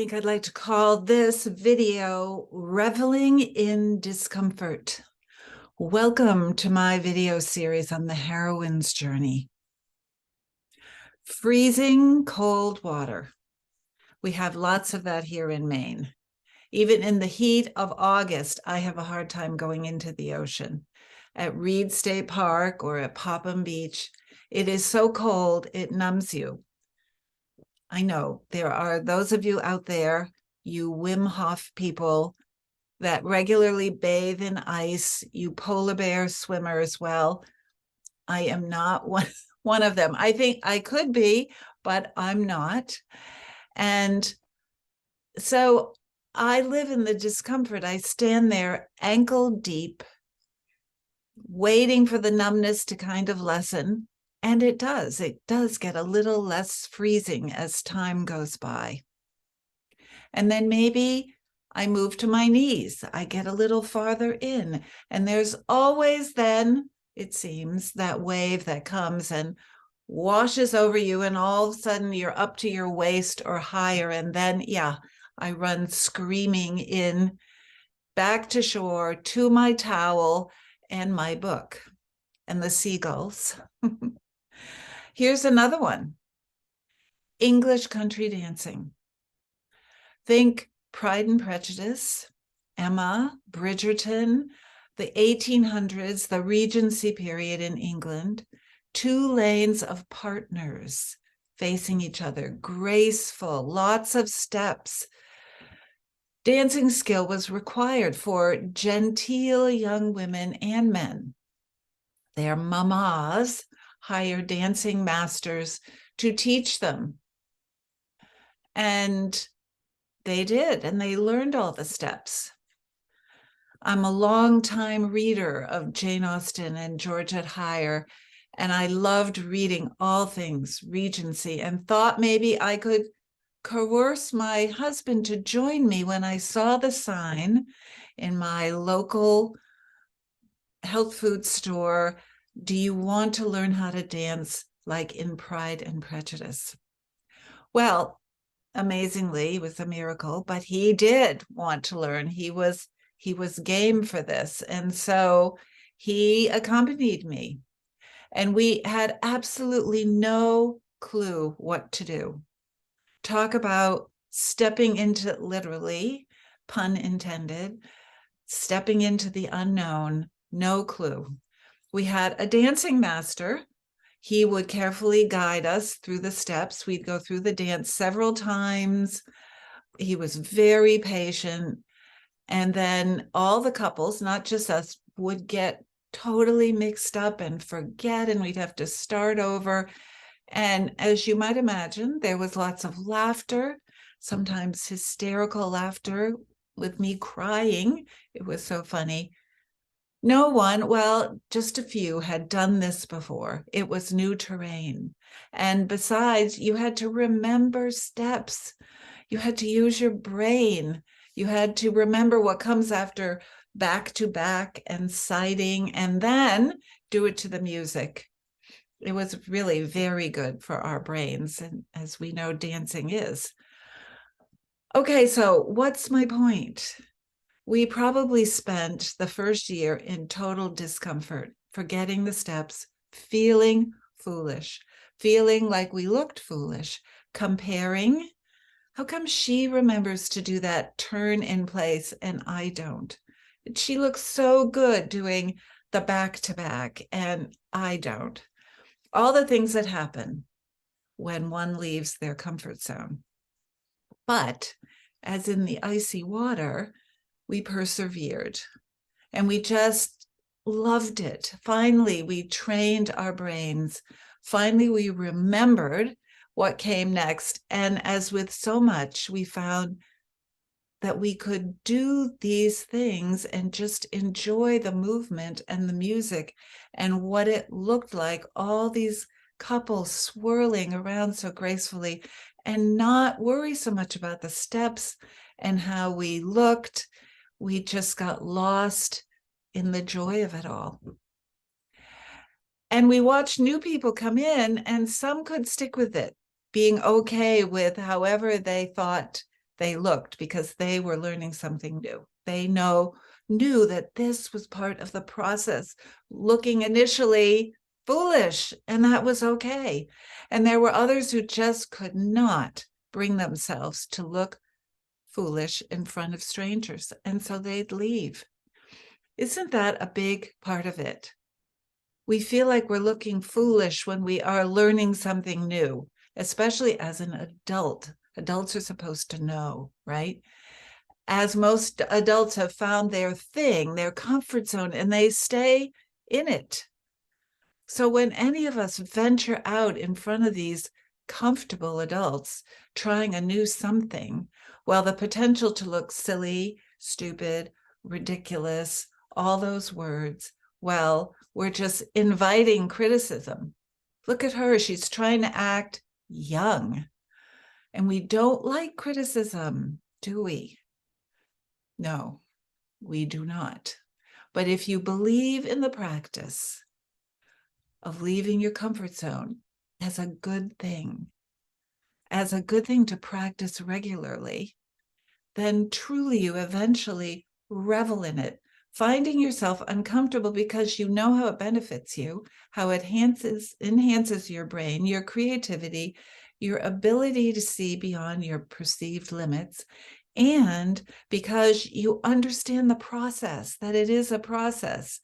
think I'd like to call this video Reveling in Discomfort. Welcome to my video series on the heroine's journey. Freezing cold water. We have lots of that here in Maine. Even in the heat of August, I have a hard time going into the ocean. At Reed State Park or at Popham Beach, it is so cold, it numbs you. I know there are those of you out there, you Wim Hof people that regularly bathe in ice, you polar bear swimmers. Well, I am not one of them. I think I could be, but I'm not. And so I live in the discomfort. I stand there ankle deep, waiting for the numbness to kind of lessen. And it does get a little less freezing as time goes by. And then maybe I move to my knees. I get a little farther in. And there's always then, it seems, that wave that comes and washes over you. And all of a sudden you're up to your waist or higher. And then, yeah, I run screaming in back to shore to my towel and my book and the seagulls. Here's another one. English country dancing. Think Pride and Prejudice, Emma, Bridgerton, the 1800s, the Regency period in England, two lanes of partners facing each other, graceful, lots of steps. Dancing skill was required for genteel young women and men. Their mamas hired dancing masters to teach them. And they did, and they learned all the steps. I'm a long-time reader of Jane Austen and Georgette Heyer, and I loved reading all things Regency and thought maybe I could coerce my husband to join me when I saw the sign in my local health food store, "Do you want to learn how to dance like in Pride and Prejudice?" Well, amazingly, it was a miracle, but he did want to learn. He was game for this. And so he accompanied me. And we had absolutely no clue what to do. Talk about stepping into, literally, pun intended, stepping into the unknown, no clue. We had a dancing master. He would carefully guide us through the steps. We'd go through the dance several times. He was very patient. And then all the couples, not just us, would get totally mixed up and forget, and we'd have to start over. And as you might imagine, there was lots of laughter, sometimes hysterical laughter with me crying. It was so funny. No one, well, just a few had done this before. It was new terrain. And besides, you had to remember steps. You had to use your brain. You had to remember what comes after back to back and sighting, and then do it to the music. It was really very good for our brains, and as we know, dancing is. Okay, so what's my point? We probably spent the first year in total discomfort, forgetting the steps, feeling foolish, feeling like we looked foolish, comparing. How come she remembers to do that turn in place and I don't? She looks so good doing the back-to-back and I don't. All the things that happen when one leaves their comfort zone. But as in the icy water, we persevered and we just loved it. Finally, we trained our brains. Finally, we remembered what came next. And as with so much, we found that we could do these things and just enjoy the movement and the music and what it looked like, all these couples swirling around so gracefully, and not worry so much about the steps and how we looked. We just got lost in the joy of it all. And we watched new people come in, and some could stick with it, being okay with however they thought they looked because they were learning something new. They knew that this was part of the process, looking initially foolish, and that was okay. And there were others who just could not bring themselves to look foolish in front of strangers, and so they'd leave. Isn't that a big part of it? We feel like we're looking foolish when we are learning something new, especially as an adult. Adults are supposed to know, right? As most adults have found their thing, their comfort zone, and they stay in it. So when any of us venture out in front of these comfortable adults trying a new something, well, the potential to look silly, stupid, ridiculous, all those words, well, we're just inviting criticism. Look at her, she's trying to act young. And we don't like criticism, do we? No, we do not. But if you believe in the practice of leaving your comfort zone as a good thing, to practice regularly, then truly you eventually revel in it, finding yourself uncomfortable because you know how it benefits you, how it enhances your brain, your creativity, your ability to see beyond your perceived limits, and because you understand the process, that it is a process.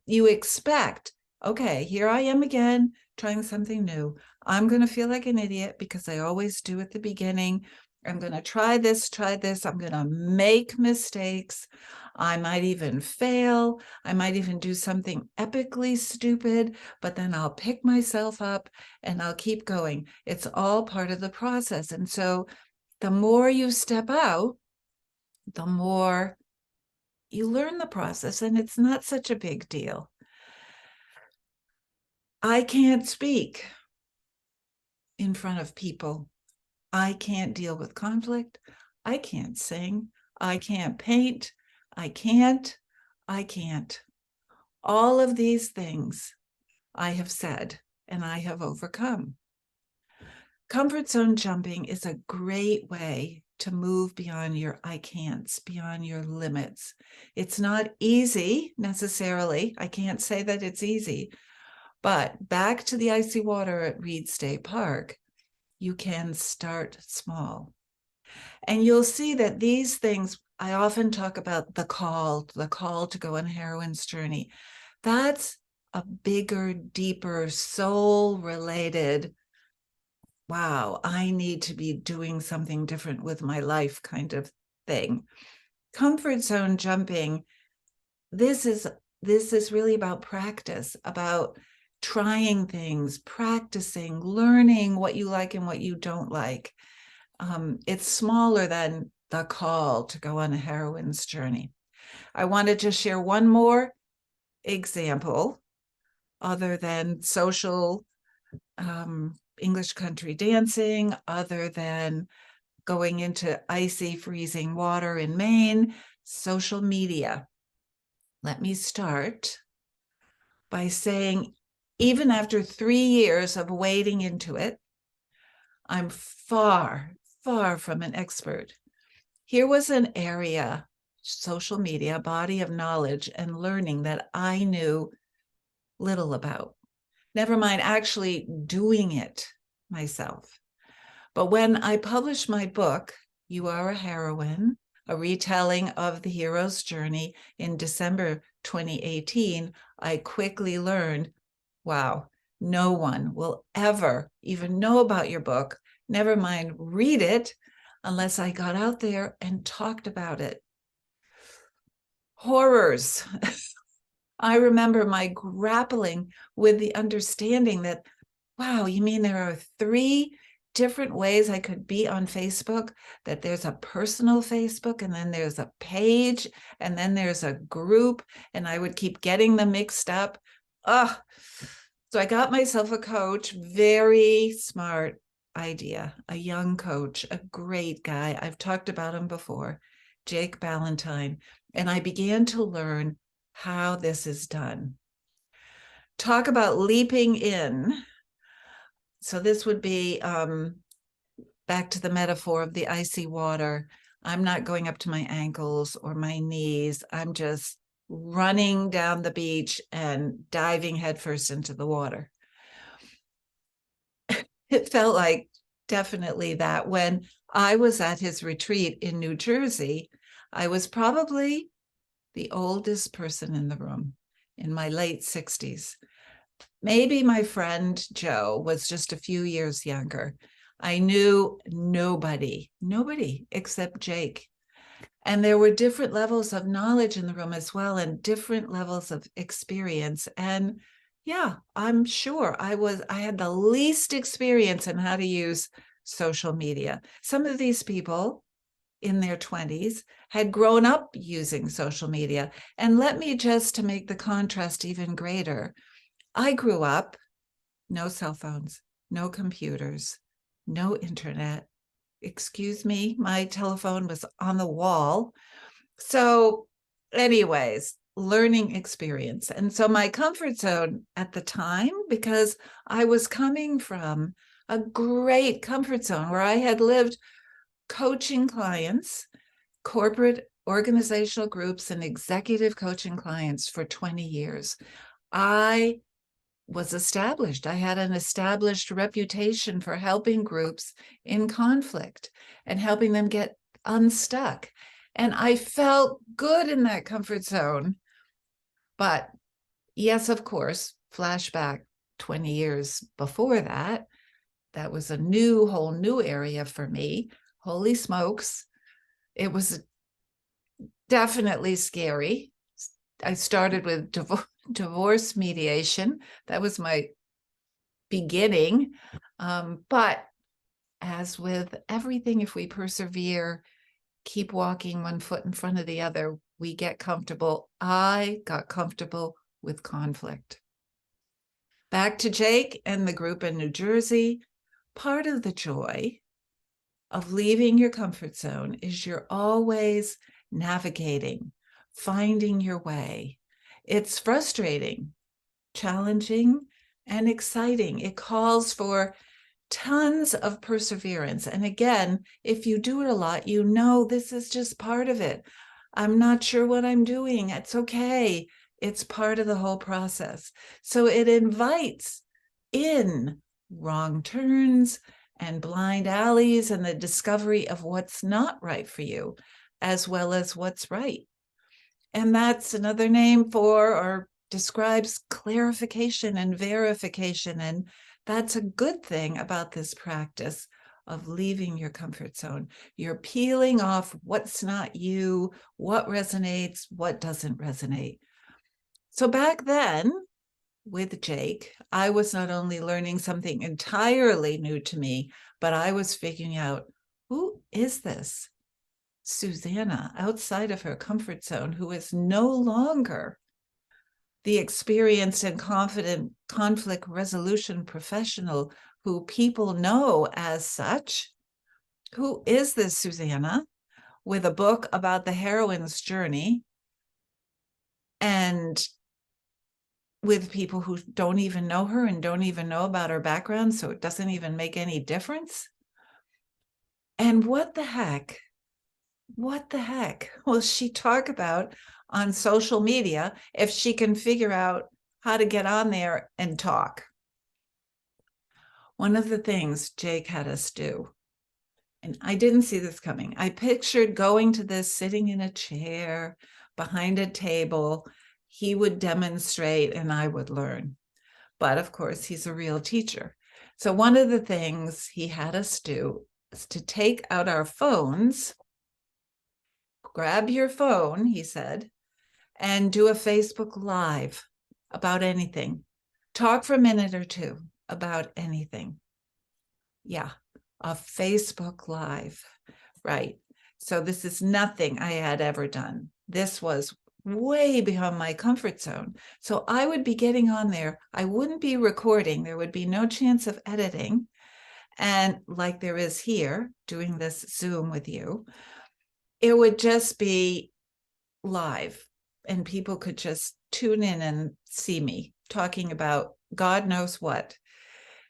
You expect, okay, here I am again, trying something new. I'm going to feel like an idiot because I always do at the beginning. I'm going to try this. I'm going to make mistakes. I might even fail. I might even do something epically stupid, but then I'll pick myself up and I'll keep going. It's all part of the process. And so the more you step out, the more you learn the process, and it's not such a big deal. I can't speak in front of people. I can't deal with conflict. I can't sing. I can't paint. I can't. All of these things I have said and I have overcome. Comfort zone jumping is a great way to move beyond your I can'ts, beyond your limits. It's not easy necessarily. I can't say that it's easy, but back to the icy water at Reed State Park, you can start small. And you'll see that these things, I often talk about the call to go on a heroine's journey. That's a bigger, deeper, soul-related, wow, I need to be doing something different with my life kind of thing. Comfort zone jumping, this is really about practice, about trying things, practicing, learning what you like and what you don't like. It's smaller than the call to go on a heroine's journey. I wanted to share one more example other than social English country dancing, other than going into icy, freezing water in Maine, social media. Let me start by saying, even after 3 years of wading into it, I'm far, far from an expert. Here was an area, social media, body of knowledge and learning that I knew little about. Never mind actually doing it myself. But when I published my book, You Are a Heroine, a retelling of the hero's journey in December 2018, I quickly learned, wow, no one will ever even know about your book, never mind read it, unless I got out there and talked about it. Horrors. I remember my grappling with the understanding that, wow, you mean there are 3 different ways I could be on Facebook, that there's a personal Facebook, and then there's a page, and then there's a group, and I would keep getting them mixed up. Ugh. So I got myself a coach, very smart idea, a young coach, a great guy. I've talked about him before, Jake Ballantyne, and I began to learn how this is done. Talk about leaping in. So this would be back to the metaphor of the icy water. I'm not going up to my ankles or my knees. I'm just running down the beach and diving headfirst into the water. It felt like definitely that. When I was at his retreat in New Jersey, I was probably the oldest person in the room, in my late 60s. Maybe my friend Joe was just a few years younger. I knew nobody except Jake. And there were different levels of knowledge in the room as well, and different levels of experience. And yeah, I'm sure I had the least experience in how to use social media. Some of these people in their 20s had grown up using social media. And let me just, to make the contrast even greater, I grew up, no cell phones, no computers, no internet. Excuse me, my telephone was on the wall. So, anyways, learning experience. And so my comfort zone at the time, because I was coming from a great comfort zone where I had lived coaching clients, corporate organizational groups, and executive coaching clients for 20 years. I was established. I had an established reputation for helping groups in conflict and helping them get unstuck. And I felt good in that comfort zone. But yes, of course, flashback 20 years before that, that was a whole new area for me. Holy smokes. It was definitely scary. I started with divorce mediation. That was my beginning. But as with everything, if we persevere, keep walking one foot in front of the other, we get comfortable. I got comfortable with conflict. Back to Jake and the group in New Jersey. Part of the joy of leaving your comfort zone is you're always navigating, finding your way. It's frustrating, challenging, and exciting. It calls for tons of perseverance. And again, if you do it a lot, you know this is just part of it. I'm not sure what I'm doing. It's okay. It's part of the whole process. So it invites in wrong turns and blind alleys and the discovery of what's not right for you, as well as what's right. And that's another name for or describes clarification and verification. And that's a good thing about this practice of leaving your comfort zone. You're peeling off what's not you, what resonates, what doesn't resonate. So back then, with Jake, I was not only learning something entirely new to me, but I was figuring out, who is this Susanna outside of her comfort zone, who is no longer the experienced and confident conflict resolution professional who people know as such? Who is this Susanna with a book about the heroine's journey and with people who don't even know her and don't even know about her background, so it doesn't even make any difference? And what the heck will she talk about on social media if she can figure out how to get on there and talk? One of the things Jake had us do, and I didn't see this coming, I pictured going to this, sitting in a chair behind a table. He would demonstrate and I would learn. But of course, he's a real teacher. So one of the things he had us do is to take out our phones, grab your phone, he said, and do a Facebook Live about anything. Talk for a minute or two about anything. Yeah, a Facebook Live, right? So this is nothing I had ever done. This was way beyond my comfort zone. So I would be getting on there. I wouldn't be recording. There would be no chance of editing. And like there is here, doing this Zoom with you, it would just be live and people could just tune in and see me talking about God knows what.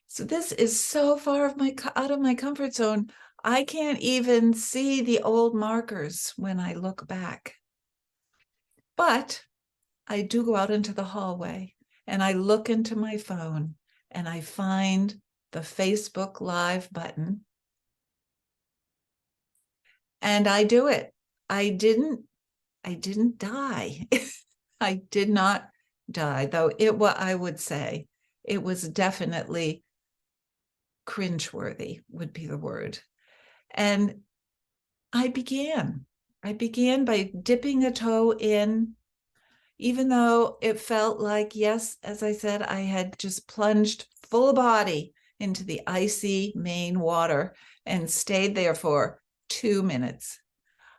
So this is so far out of my comfort zone. I can't even see the old markers when I look back. But I do go out into the hallway and I look into my phone and I find the Facebook Live button and I do it. I didn't die. I did not die, though I would say it was definitely cringeworthy would be the word. And I began by dipping a toe in, even though it felt like, yes, as I said, I had just plunged full body into the icy Maine water and stayed there for 2 minutes.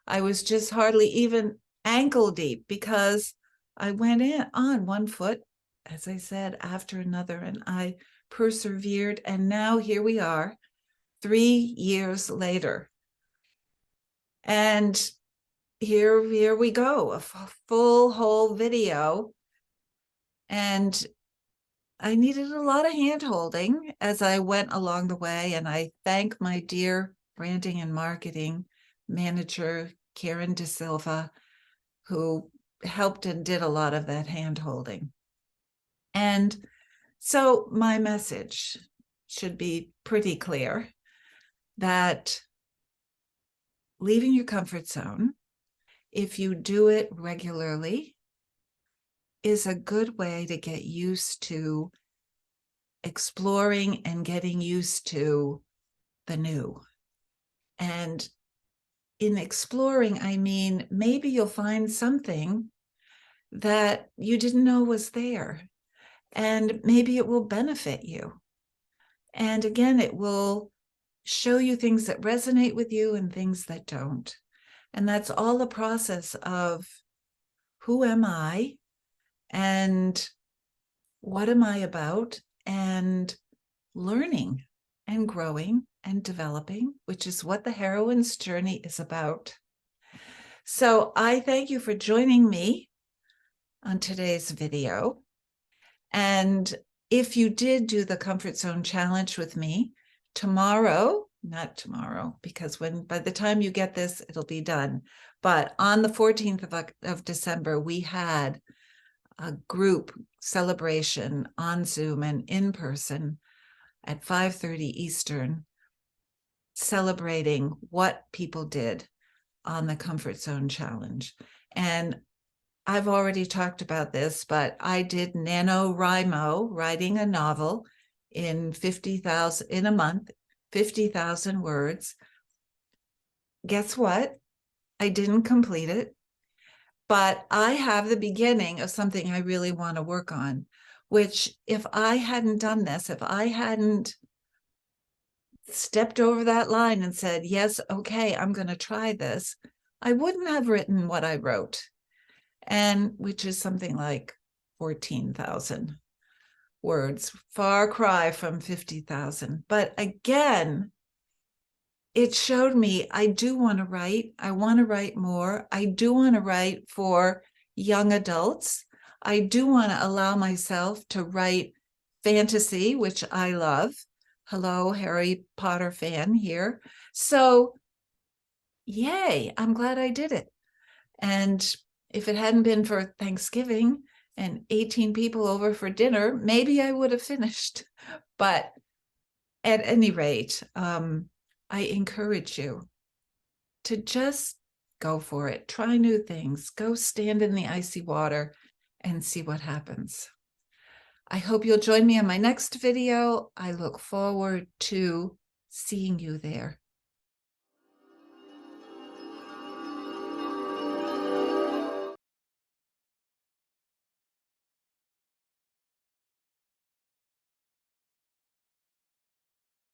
I was just hardly even ankle deep because I went in on one foot, as I said, after another, and I persevered. And now here we are, 3 years later. And here we go, a full whole video. And I needed a lot of hand holding as I went along the way. And I thank my dear branding and marketing manager, Karen De Silva, who helped and did a lot of that hand holding. And so my message should be pretty clear that leaving your comfort zone, if you do it regularly, is a good way to get used to exploring and getting used to the new. And in exploring, I mean, maybe you'll find something that you didn't know was there, and maybe it will benefit you. And again, it will show you things that resonate with you and things that don't. And that's all the process of who am I and what am I about, and learning and growing and developing, which is what the heroine's journey is about. So I thank you for joining me on today's video. And if you did do the comfort zone challenge with me tomorrow, not tomorrow, because by the time you get this, it'll be done. But on the 14th of December, we had a group celebration on Zoom and in person at 5:30 Eastern, celebrating what people did on the comfort zone challenge. And I've already talked about this, but I did NaNoWriMo, writing a novel in a month, 50,000 words. Guess what? I didn't complete it, but I have the beginning of something I really want to work on, which if I hadn't done this, if I hadn't stepped over that line and said, yes, okay, I'm going to try this, I wouldn't have written what I wrote, and which is something like 14,000 words, far cry from 50,000. But again, it showed me I do want to write. I want to write more. I do want to write for young adults. I do want to allow myself to write fantasy, which I love. Hello, Harry Potter fan here. So, yay, I'm glad I did it. And if it hadn't been for Thanksgiving and 18 people over for dinner, maybe I would have finished. But at any rate, I encourage you to just go for it. Try new things. Go stand in the icy water and see what happens. I hope you'll join me on my next video. I look forward to seeing you there.